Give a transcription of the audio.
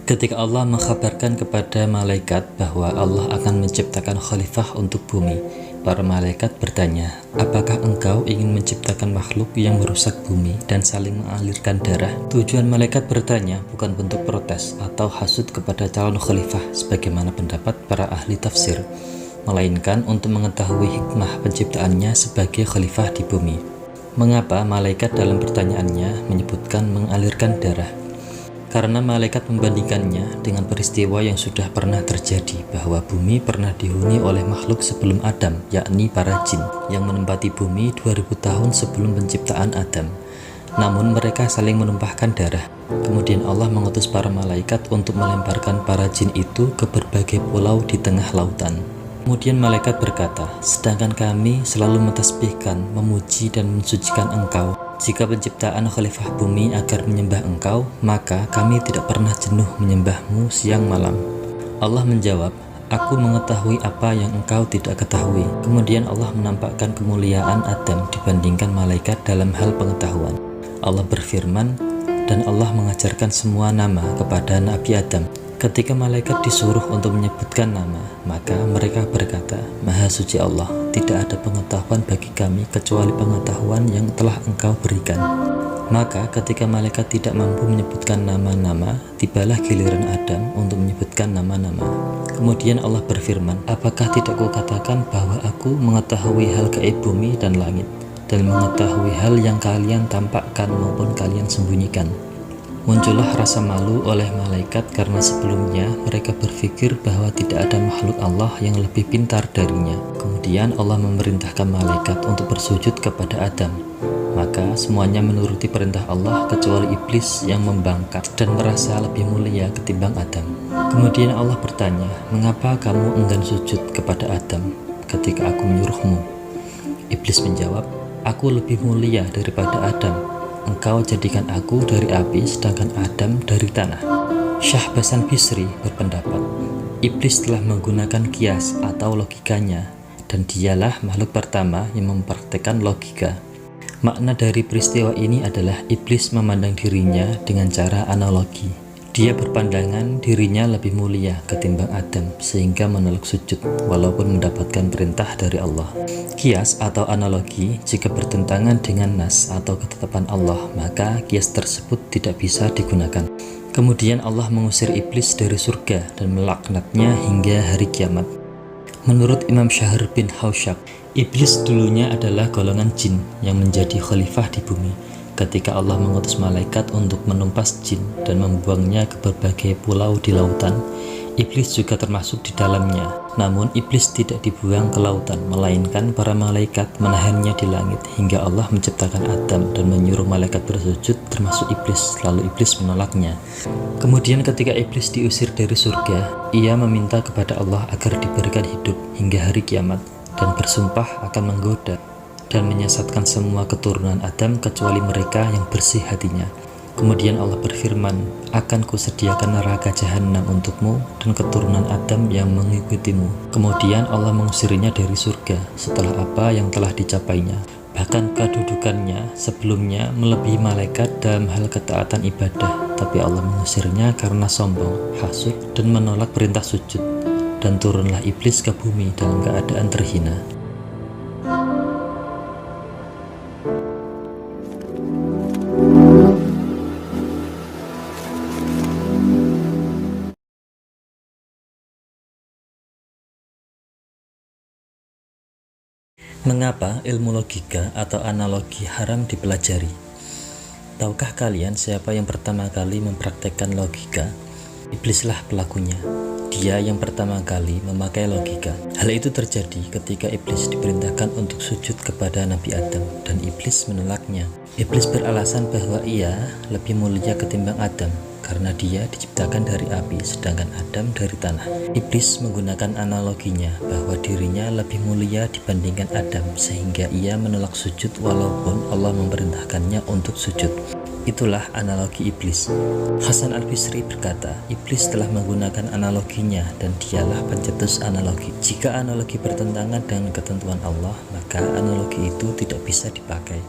Ketika Allah mengkhabarkan kepada malaikat bahwa Allah akan menciptakan khalifah untuk bumi, para malaikat bertanya, apakah engkau ingin menciptakan makhluk yang merusak bumi dan saling mengalirkan darah? Tujuan malaikat bertanya bukan bentuk protes atau hasud kepada calon khalifah sebagaimana pendapat para ahli tafsir, melainkan untuk mengetahui hikmah penciptaannya sebagai khalifah di bumi. Mengapa malaikat dalam pertanyaannya menyebutkan mengalirkan darah? Karena malaikat membandingkannya dengan peristiwa yang sudah pernah terjadi, bahwa bumi pernah dihuni oleh makhluk sebelum Adam, yakni para jin, yang menempati bumi 2000 tahun sebelum penciptaan Adam. Namun mereka saling menumpahkan darah. Kemudian Allah mengutus para malaikat untuk melemparkan para jin itu ke berbagai pulau di tengah lautan. Kemudian malaikat berkata, sedangkan kami selalu mentasbihkan, memuji dan mensucikan engkau. Jika penciptaan khalifah bumi agar menyembah engkau, maka kami tidak pernah jenuh menyembahmu siang malam. Allah menjawab, aku mengetahui apa yang engkau tidak ketahui. Kemudian Allah menampakkan kemuliaan Adam dibandingkan malaikat dalam hal pengetahuan. Allah berfirman, dan Allah mengajarkan semua nama kepada Nabi Adam. Ketika malaikat disuruh untuk menyebutkan nama, maka mereka berkata, Maha Suci Allah, tidak ada pengetahuan bagi kami kecuali pengetahuan yang telah engkau berikan. Maka ketika malaikat tidak mampu menyebutkan nama-nama, tibalah giliran Adam untuk menyebutkan nama-nama. Kemudian Allah berfirman, apakah tidak kukatakan bahwa aku mengetahui hal gaib bumi dan langit, dan mengetahui hal yang kalian tampakkan maupun kalian sembunyikan. Muncullah rasa malu oleh malaikat karena sebelumnya mereka berpikir bahwa tidak ada makhluk Allah yang lebih pintar darinya. Kemudian Allah memerintahkan malaikat untuk bersujud kepada Adam. Maka semuanya menuruti perintah Allah kecuali iblis yang membangkang dan merasa lebih mulia ketimbang Adam. Kemudian Allah bertanya, mengapa kamu enggan sujud kepada Adam ketika aku menyuruhmu? Iblis menjawab, aku lebih mulia daripada Adam. Engkau jadikan aku dari api sedangkan Adam dari tanah. Syahbaz Bisri berpendapat, iblis telah menggunakan kias atau logikanya, dan dialah makhluk pertama yang mempraktekkan logika. Makna dari peristiwa ini adalah iblis memandang dirinya dengan cara analogi. Dia berpandangan dirinya lebih mulia ketimbang Adam sehingga menolak sujud walaupun mendapatkan perintah dari Allah. Kias atau analogi jika bertentangan dengan nas atau ketetapan Allah, maka kias tersebut tidak bisa digunakan. Kemudian Allah mengusir iblis dari surga dan melaknatnya hingga hari kiamat. Menurut Imam Syahr bin Hausyab, iblis dulunya adalah golongan jin yang menjadi khalifah di bumi. Ketika Allah mengutus malaikat untuk menumpas jin dan membuangnya ke berbagai pulau di lautan, iblis juga termasuk di dalamnya. Namun iblis tidak dibuang ke lautan, melainkan para malaikat menahannya di langit hingga Allah menciptakan Adam dan menyuruh malaikat bersujud termasuk iblis, lalu iblis menolaknya. Kemudian ketika iblis diusir dari surga, ia meminta kepada Allah agar diberikan hidup hingga hari kiamat dan bersumpah akan menggoda dan menyesatkan semua keturunan Adam kecuali mereka yang bersih hatinya. Kemudian Allah berfirman, akan kusediakan neraka jahanam untukmu dan keturunan Adam yang mengikutimu. Kemudian Allah mengusirnya dari surga setelah apa yang telah dicapainya. Bahkan kedudukannya sebelumnya melebihi malaikat dalam hal ketaatan ibadah, tapi Allah mengusirnya karena sombong, hasud, dan menolak perintah sujud. Dan turunlah iblis ke bumi dalam keadaan terhina. Mengapa ilmu logika atau analogi haram dipelajari? Tahukah kalian siapa yang pertama kali mempraktekkan logika? Iblislah pelakunya. Dia yang pertama kali memakai logika. Hal itu terjadi ketika iblis diperintahkan untuk sujud kepada Nabi Adam dan iblis menolaknya. Iblis beralasan bahwa ia lebih mulia ketimbang Adam karena dia diciptakan dari api sedangkan Adam dari tanah. Iblis menggunakan analoginya bahwa dirinya lebih mulia dibandingkan Adam sehingga ia menolak sujud walaupun Allah memerintahkannya untuk sujud. Itulah analogi iblis. Hasan Al-Bisri berkata, iblis telah menggunakan analoginya dan dialah pencetus analogi. Jika analogi bertentangan dengan ketentuan Allah, maka analogi itu tidak bisa dipakai.